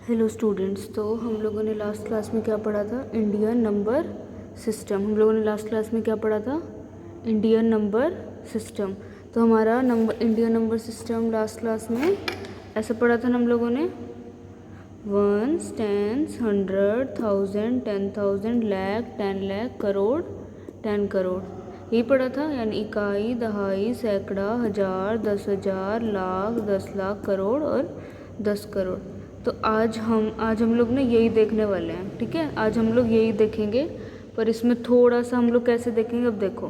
Hello students. तो हम लोगों ने लास्ट क्लास में क्या पढ़ा था? Indian number system. हम लोगों ने लास्ट क्लास में क्या पढ़ा था? Indian number system. तो हमारा Indian number system last class में ऐसा पढ़ा था ना हम लोगों ने, वंस, टेंस, 100, 1000, 10,000, लाख, 10 लाख, करोड़, 10 करोड़, यही पढ़ा था। यानी इकाई, दहाई, सैकड़ा, हज़ार, 10,000, लाख, 10 लाख, करोड़ और 10 करोड़। तो आज हम लोग ना यही देखने वाले हैं। ठीक है, आज हम लोग यही देखेंगे, पर इसमें थोड़ा सा हम लोग कैसे देखेंगे, अब देखो।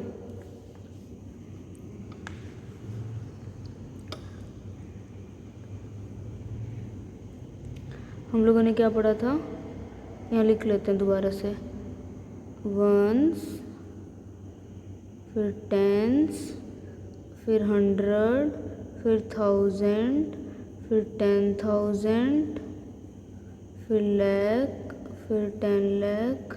हम लोगों ने क्या पढ़ा था, यहाँ लिख लेते हैं दोबारा से। वंस, फिर टेंस, फिर 100, फिर 1000, फिर 10,000, फिर लाख, फिर 10 लाख,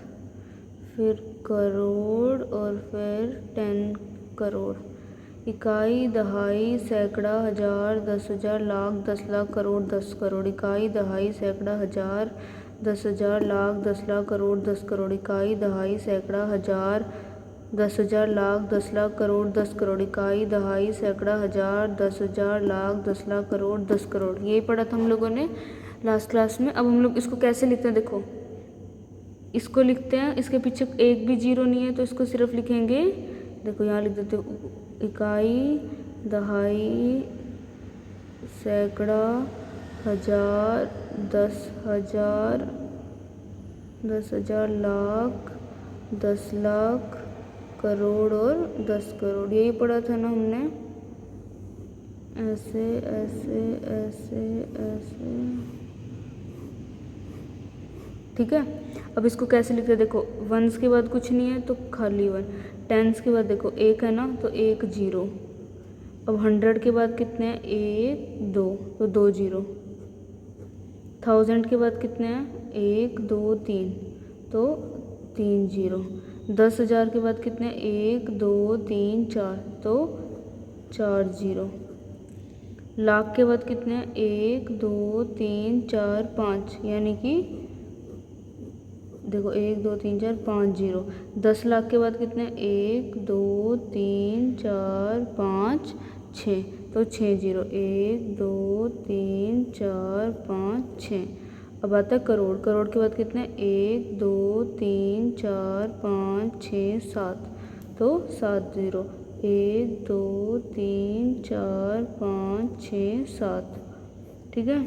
फिर करोड़ और फिर 10 करोड़। इकाई, दहाई, सैकड़ा, हज़ार, 10,000, लाख, 10 लाख, करोड़, 10 करोड़। इकाई, दहाई, सैकड़ा, हज़ार, 10,000, लाख, 10 लाख, करोड़, 10 करोड़। इकाई, दहाई, सैकड़ा, हज़ार, 10,000, लाख, 10 लाख, करोड़, 10 करोड़। इकाई, दहाई, सैकड़ा, हज़ार, 10,000, लाख, 10 लाख, करोड़, 10 करोड़। यही पढ़ा था हम लोगों ने लास्ट क्लास में। अब हम लोग इसको कैसे लिखते हैं, देखो। इसको लिखते हैं, इसके पीछे एक भी जीरो नहीं है, तो इसको सिर्फ लिखेंगे, देखो यहाँ लिख देते, इकाई, दहाई, सैकड़ा, हज़ार, 10,000, 10,000, लाख, 10 लाख, करोड़ और 10 करोड़। यही पढ़ा था ना हमने, ऐसे ऐसे ऐसे ऐसे। ठीक है, अब इसको कैसे लिखते हैं, देखो। वंस के बाद कुछ नहीं है तो खाली वन। टेंस के बाद देखो एक है ना, तो एक जीरो। अब 100 के बाद कितने हैं, एक दो, तो 2 जीरो। 1000 के बाद कितने हैं, एक दो तीन, तो 3 जीरो। 10,000 के बाद कितने हैं, एक दो तीन चार, तो 4 जीरो। लाख के बाद कितने हैं, एक दो तीन चार पाँच, यानी कि देखो 1 2 3 4 5 जीरो। 10 लाख के बाद कितने, 1 2 3 4 5 6, तो 6 जीरो। 1 2 3 4 5 6। अब आता है करोड़। करोड़ के बाद कितने, 1 2 3 4 5 6 7, तो 7 जीरो। 1 2 3 4 5 6 7। ठीक है,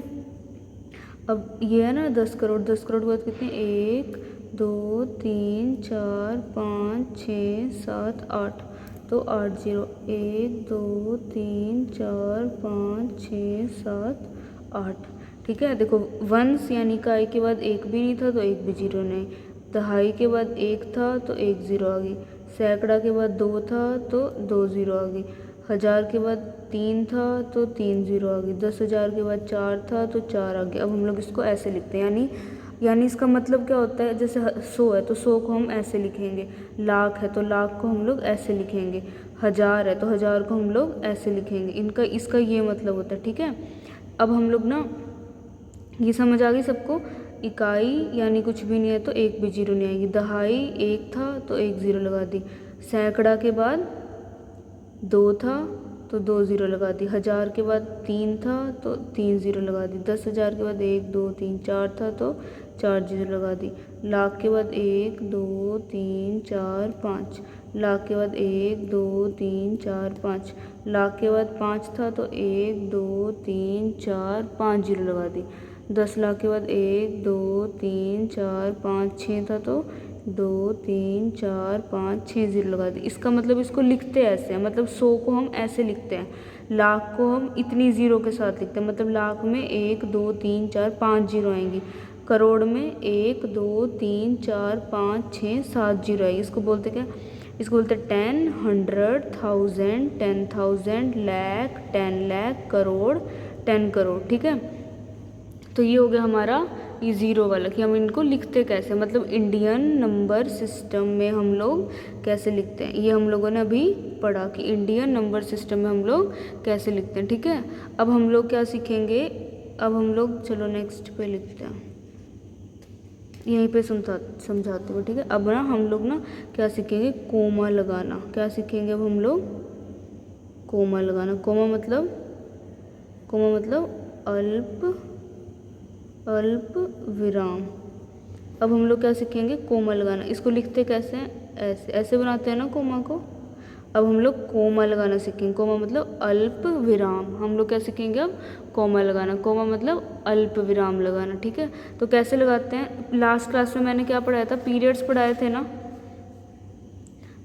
अब ये है ना 10 करोड़। 10 करोड़ के बाद कितने, 1 2 3 4 5 6 7 8, तो 8 जीरो। 1 2 3 4 5 6 7 8। ठीक है, देखो वंस यानी इकाई के बाद एक भी नहीं था, तो एक भी जीरो नहीं। दहाई के बाद एक था, तो एक ज़ीरो आ गई। सैकड़ा के बाद 2 था, तो 2 ज़ीरो आ गई। 1000 के बाद 3 था, तो 3 ज़ीरो आ गई। 10,000 के बाद 4 था, तो 4 आ गया। अब हम लोग इसको ऐसे लिखते हैं, यानी इसका मतलब क्या होता है, जैसे 100 है तो 100 को हम ऐसे लिखेंगे। लाख है तो लाख को हम लोग ऐसे लिखेंगे। 1000 है तो 1000 को हम लोग ऐसे लिखेंगे। इसका ये मतलब होता है। ठीक है, अब हम लोग ना, ये समझ आ गई सबको। इकाई यानी कुछ भी नहीं है तो एक भी जीरो नहीं आएगी। दहाई एक था तो एक ज़ीरो लगा दी। सैकड़ा के बाद 2 था तो 2 ज़ीरो लगा दी। 1000 के बाद 3 था तो 3 ज़ीरो लगा दी। 10,000 के बाद 1 2 3 4 था तो 4 ज़ीरो लगा दी। लाख के बाद 1 2 3 4 5। लाख के बाद 1 2 3 4 5। लाख के बाद 5 था तो 1 2 3 4 5 जीरो लगा दी। 10 लाख के बाद 1 2 3 4 5 6 था तो 2 3 4 5 6 ज़ीरो लगा दी। इसका मतलब इसको लिखते ऐसे हैं, मतलब 100 को हम ऐसे लिखते हैं, लाख को हम इतनी ज़ीरो के साथ लिखते हैं। मतलब लाख में 1 2 3 4 5 जीरो आएंगी। करोड़ में 1 2 3 4 5 6 7 जीरो आएगी। इसको बोलते क्या, इसको बोलते 10 100 1000 10,000 लाख 10 लाख करोड़ 10 करोड़। ठीक है, तो ये हो गया हमारा ये ज़ीरो वाला, कि हम इनको लिखते कैसे, मतलब इंडियन नंबर सिस्टम में हम लोग कैसे लिखते हैं। ये हम लोगों ने अभी पढ़ा कि इंडियन नंबर सिस्टम में हम लोग कैसे लिखते हैं। ठीक है, अब हम लोग क्या सीखेंगे, अब हम लोग चलो नेक्स्ट पे लिखते हैं, यहीं पे समझाती हूँ, ठीक है। अब ना हम लोग ना क्या सीखेंगे, कोमा लगाना। क्या सीखेंगे अब हम लोग, कोमा लगाना। कोमा मतलब अल्प विराम। अब हम लोग क्या सीखेंगे, कोमा लगाना। इसको लिखते कैसे हैं, ऐसे ऐसे बनाते हैं ना कोमा को। अब हम लोग कोमा लगाना सीखेंगे। कोमा मतलब अल्प विराम। हम लोग क्या सीखेंगे अब, कोमा लगाना। कोमा मतलब अल्प विराम लगाना, ठीक है। तो कैसे लगाते हैं, लास्ट क्लास में मैंने क्या पढ़ाया था, पीरियड्स पढ़ाए थे ना।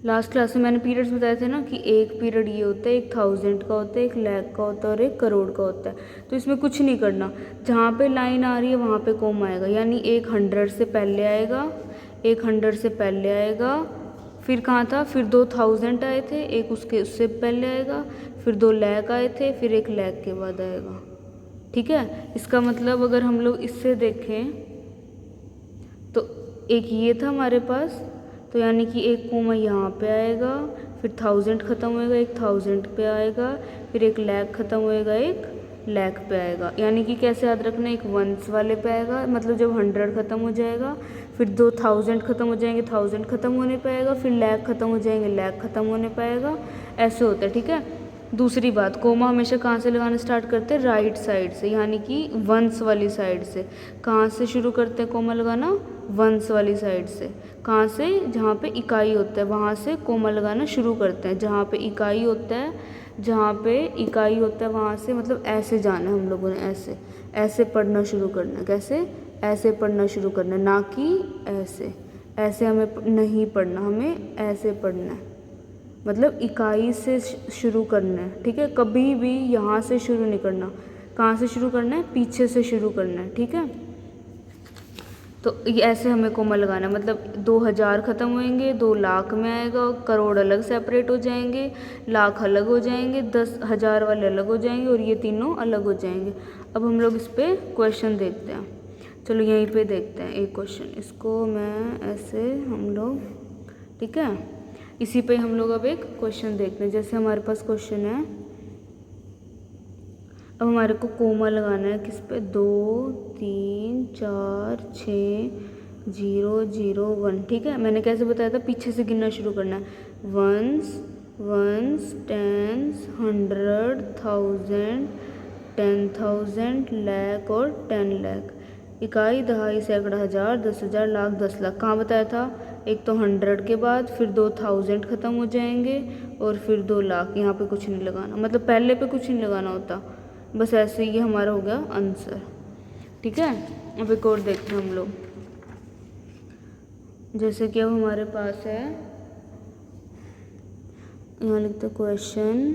लास्ट क्लास में मैंने पीरियड्स बताए थे ना कि एक पीरियड ये होता है, एक 1000 का होता है, एक लाख का होता है और एक करोड़ का होता है। तो इसमें कुछ नहीं करना, जहाँ पे लाइन आ रही है वहाँ पे कोमा आएगा, यानी एक 100 से पहले आएगा, एक 100 से पहले आएगा, फिर कहाँ था, फिर 2000 आए थे, एक उससे पहले आएगा, फिर 2 लाख आए थे, फिर 1 लाख के बाद आएगा, ठीक है। इसका मतलब अगर हम लोग इससे देखें तो एक ये था हमारे पास, तो यानी कि एक कोमा यहाँ पे आएगा, फिर 1000 ख़त्म होएगा, एक 1000 पे आएगा, फिर 1 लाख ख़त्म होएगा, 1 लाख पे आएगा। यानी कि कैसे याद रखना, एक वंस वाले पे आएगा, मतलब जब 100 ख़त्म हो जाएगा, फिर 2000 ख़त्म हो जाएंगे, 1000 ख़त्म होने पे आएगा, फिर लाख ख़त्म हो जाएंगे, लाख ख़त्म होने पे आएगा। ऐसे होता है, ठीक है। दूसरी बात, कोमा हमेशा कहाँ से लगाना स्टार्ट करते हैं, राइट साइड से, यानी कि वंस वाली साइड से। कहाँ से शुरू करते हैं कोमा लगाना, वंस वाली साइड से। कहाँ से, जहाँ पे इकाई होता है वहाँ से कोमा लगाना शुरू करते हैं। जहाँ पे इकाई होता है, जहाँ पे इकाई होता है वहाँ से, मतलब ऐसे जाना है हम लोगों ने, ऐसे ऐसे पढ़ना शुरू करना है। कैसे, ऐसे पढ़ना शुरू करना है, ना कि ऐसे। ऐसे हमें नहीं पढ़ना, हमें ऐसे पढ़ना है, मतलब इकाई से शुरू करना है, ठीक है। कभी भी यहाँ से शुरू नहीं करना। कहाँ से शुरू करना है, पीछे से शुरू करना है, ठीक है। तो ये ऐसे हमें कोमा लगाना है, मतलब 2000 ख़त्म होएंगे, 2 लाख में आएगा, करोड़ अलग सेपरेट हो जाएंगे, लाख अलग हो जाएंगे, 10,000 वाले अलग हो जाएंगे और ये तीनों अलग हो जाएंगे। अब हम लोग इस पर क्वेश्चन देखते हैं, चलो यहीं पे देखते हैं एक क्वेश्चन। इसको मैं ऐसे हम लोग, ठीक है, इसी पे हम लोग अब एक क्वेश्चन देखते हैं। जैसे हमारे पास क्वेश्चन है, अब हमारे को कोमा लगाना है किस पे, 2 3 4 6 0 0 1, ठीक है। मैंने कैसे बताया था, पीछे से गिनना शुरू करना है, वंस, टेंस, 100, 1000, 10,000, लाख और 10 लाख। इकाई, दहाई, सैकड़ा, हज़ार, 10,000, लाख, 10 लाख। कहाँ बताया था, एक तो 100 के बाद फिर 2000 ख़त्म हो जाएंगे और फिर 2 लाख। यहाँ पे कुछ नहीं लगाना, मतलब पहले पे कुछ नहीं लगाना होता, बस ऐसे ही हमारा हो गया आंसर, ठीक है। अब एक और देखते हैं हम लोग। जैसे कि अब हमारे पास है, यहाँ लिखते क्वेश्चन,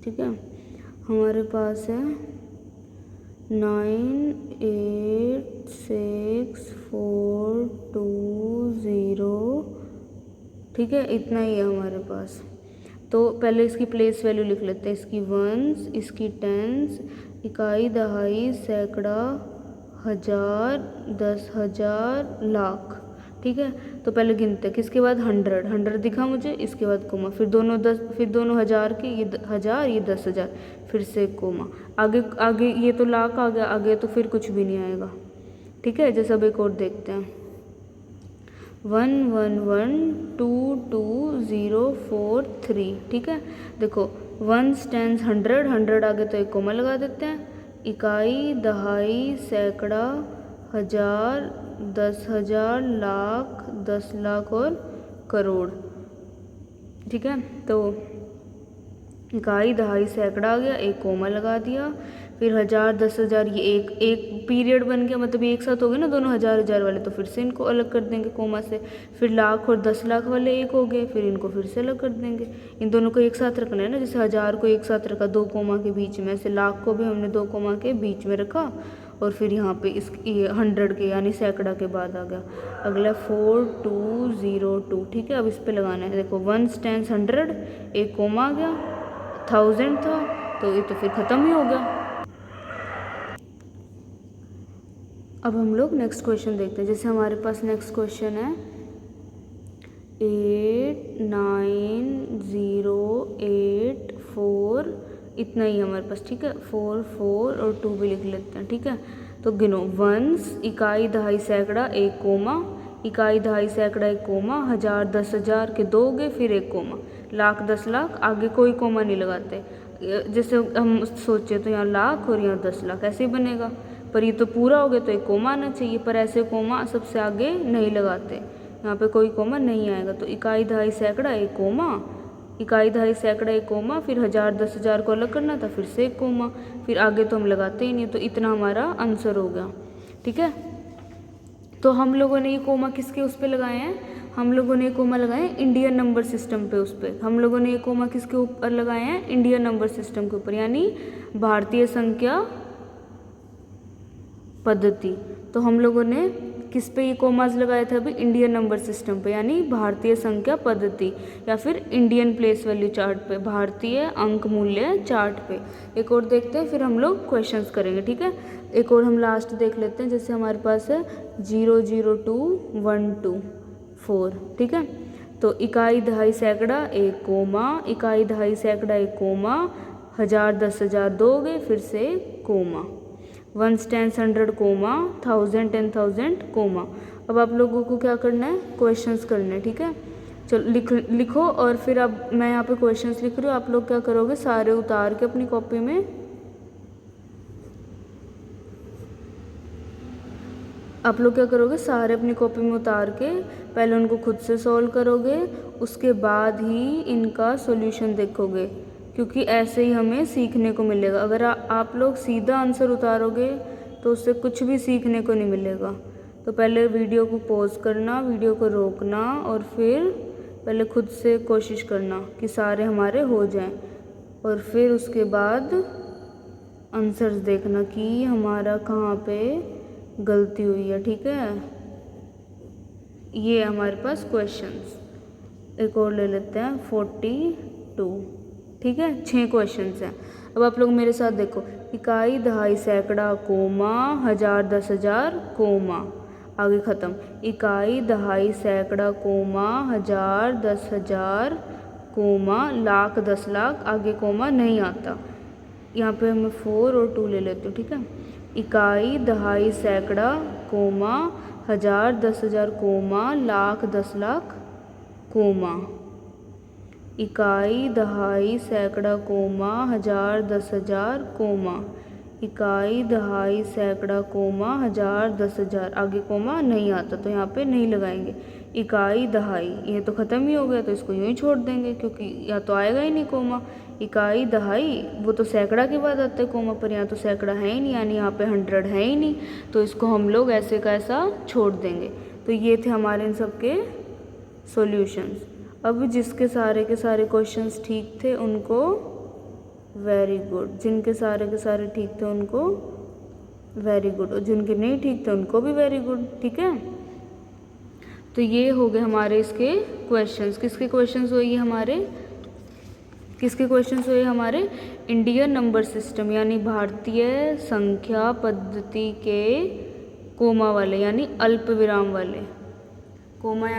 ठीक है। हमारे पास है 9 8 6 4 2 0, ठीक है, इतना ही है हमारे पास। तो पहले इसकी प्लेस वैल्यू लिख लेते हैं, इसकी वंस, इसकी टेंस, इकाई, दहाई, सैकड़ा, हज़ार, 10,000, लाख, ठीक है। तो पहले गिनते हैं, किसके बाद 100 दिखा मुझे, इसके बाद कोमा, फिर दोनों 10, फिर दोनों 1000 के, ये 1000, ये 10,000, फिर से कोमा, आगे आगे ये तो लाख आ गया, आगे तो फिर कुछ भी नहीं आएगा, ठीक है। जैसे अब एक और देखते हैं, 1 1 1 2 2 0 4 3, ठीक है। देखो, वंस, टेंस, 100 आगे तो एक कोमा लगा देते हैं, इकाई, दहाई, सैकड़ा, हज़ार, 10,000, लाख, 10 लाख और करोड़, ठीक है। तो इकाई, दहाई, सैकड़ा आ गया, एक कोमा लगा दिया, फिर 1000, 10,000, ये एक पीरियड बन गया, मतलब एक साथ हो गए ना दोनों 1000 वाले, तो फिर से इनको अलग कर देंगे कोमा से। फिर लाख और 10 लाख वाले एक हो गए, फिर इनको फिर से अलग कर देंगे। इन दोनों को एक साथ रखना है ना, जैसे 1000 को एक साथ रखा 2 कोमा के बीच में, ऐसे लाख को भी हमने 2 कोमा के बीच में रखा, और फिर यहाँ पे इस 100 के यानी सैकड़ा के बाद आ गया। अगला 4202, ठीक है। अब इस पे लगाना है, देखो, वंस, टेंस, 100, एक कोमा आ गया, 1000 था तो ये तो फिर ख़त्म ही हो गया। अब हम लोग नेक्स्ट क्वेश्चन देखते हैं। जैसे हमारे पास नेक्स्ट क्वेश्चन है 8 9 0 8 4 इतना ही हमारे पास, ठीक है। 4 4 और 2 भी लिख लेते हैं, ठीक है। तो गिनो, वंस इकाई दहाई सैकड़ा 1 कोमा, इकाई दहाई सैकड़ा 1 कोमा, 1000 10,000 के दोगे फिर 1 कोमा, लाख 10 लाख, आगे कोई कोमा नहीं लगाते। जैसे हम सोचे तो यहाँ लाख और यहाँ 10 लाख ऐसे ही बनेगा, पर ये तो पूरा हो गया तो एक कोमा आना चाहिए, पर ऐसे कोमा सबसे आगे नहीं लगाते, यहाँ पे कोई कोमा नहीं आएगा। तो इकाई दहाई सैकड़ा 1 कोमा, इकाई दहाई सैकड़ा 1 कोमा, फिर 1000 10,000 को अलग करना था, फिर से 1 कोमा, फिर आगे तो हम लगाते ही नहीं। तो इतना हमारा आंसर हो गया, ठीक है। तो हम लोगों ने ये कोमा किसके उस पर लगाए हैं, हम लोगों ने ये कोमा लगाए हैं इंडियन नंबर सिस्टम पे, उस पर हम लोगों ने ये कोमा किसके ऊपर लगाए हैं, इंडियन नंबर सिस्टम के ऊपर, यानी भारतीय संख्या पद्धति। तो हम लोगों ने किस पे ये कोमास लगाए थे अभी, इंडियन नंबर सिस्टम पे, यानी भारतीय संख्या पद्धति या फिर इंडियन प्लेस वैल्यू चार्ट पे, भारतीय अंक मूल्य चार्ट पे। एक और देखते हैं, फिर हम लोग क्वेश्चंस करेंगे, ठीक है। एक और हम लास्ट देख लेते हैं, जैसे हमारे पास है 0 0 2 1 2 4, ठीक है। तो इकाई दहाई सैकड़ा 1 कोमा, इकाई दहाई सैकड़ा 1 कोमा, 1000 10,000 दोगे फिर से कोमा, 1 10 100 कोमा, 1000 10,000 कोमा। अब आप लोगों को क्या करना है, क्वेश्चंस करने हैं, ठीक है। चलो लिखो, और फिर अब मैं यहाँ पे क्वेश्चंस लिख रही हूँ, आप लोग क्या करोगे, सारे उतार के अपनी कॉपी में, आप लोग क्या करोगे, सारे अपनी कॉपी में उतार के पहले उनको खुद से सॉल्व करोगे, उसके बाद ही इनका सॉल्यूशन देखोगे, क्योंकि ऐसे ही हमें सीखने को मिलेगा। अगर आप लोग सीधा आंसर उतारोगे तो उससे कुछ भी सीखने को नहीं मिलेगा। तो पहले वीडियो को पॉज करना, वीडियो को रोकना, और फिर पहले खुद से कोशिश करना कि सारे हमारे हो जाएं, और फिर उसके बाद आंसर्स देखना कि हमारा कहाँ पे गलती हुई है, ठीक है। ये हमारे पास क्वेश्चंस, एक और ले लेते हैं 42, ठीक है। 6 क्वेश्चंस हैं। अब आप लोग मेरे साथ देखो, इकाई दहाई सैकड़ा कोमा, 1000 10,000 कोमा, आगे ख़त्म, इकाई दहाई सैकड़ा कोमा, 1000 10,000 कोमा, लाख 10 लाख, आगे कोमा नहीं आता। यहाँ पे मैं 4 और 2 ले लेती हूँ, ठीक है। इकाई दहाई सैकड़ा comma, 1000 10,000 comma, lakh 10 lakh comma, इकाई दहाई सैकड़ा कोमा, 1000 10,000 कोमा, इकाई दहाई सैकड़ा कोमा, 1000 10,000, आगे कोमा नहीं आता तो यहाँ पे नहीं लगाएंगे। इकाई दहाई, ये तो ख़त्म ही हो गया तो इसको यूँ ही छोड़ देंगे, क्योंकि या तो आएगा ही नहीं कोमा। इकाई दहाई वो तो सैकड़ा के बाद आता है कोमा, पर यहाँ तो सैकड़ा है ही नहीं, यानी यहाँ पे 100 है ही नहीं, तो इसको हम लोग ऐसे का ऐसा छोड़ देंगे। तो ये थे हमारे इन सब के सॉल्यूशंस। अब जिसके सारे के सारे क्वेश्चंस ठीक थे उनको वेरी गुड, जिनके सारे के सारे ठीक थे उनको वेरी गुड, और जिनके नहीं ठीक थे उनको भी वेरी गुड, ठीक है। तो ये हो गए हमारे इसके क्वेश्चंस। किसके क्वेश्चंस हुए ये हमारे, किसके क्वेश्चंस हुए हमारे, इंडियन नंबर सिस्टम यानी भारतीय संख्या पद्धति के कोमा वाले, यानी अल्प विराम वाले, कोमा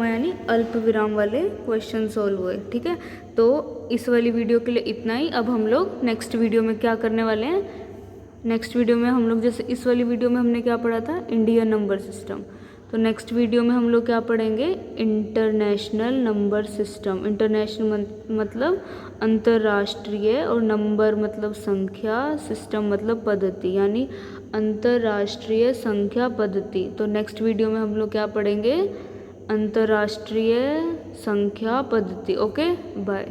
यानी अल्प विराम वाले क्वेश्चन सॉल्व हुए, ठीक है। तो इस वाली वीडियो के लिए इतना ही। अब हम लोग नेक्स्ट वीडियो में क्या करने वाले हैं, नेक्स्ट वीडियो में हम लोग, जैसे इस वाली वीडियो में हमने क्या पढ़ा था, इंडियन नंबर सिस्टम, तो नेक्स्ट वीडियो में हम लोग क्या पढ़ेंगे, इंटरनेशनल नंबर सिस्टम। इंटरनेशनल मतलब अंतर्राष्ट्रीय, और नंबर मतलब संख्या, सिस्टम मतलब पद्धति, यानी अंतर्राष्ट्रीय संख्या पद्धति। तो नेक्स्ट वीडियो में हम लोग क्या पढ़ेंगे, अंतर्राष्ट्रीय संख्या पद्धति। Okay, bye.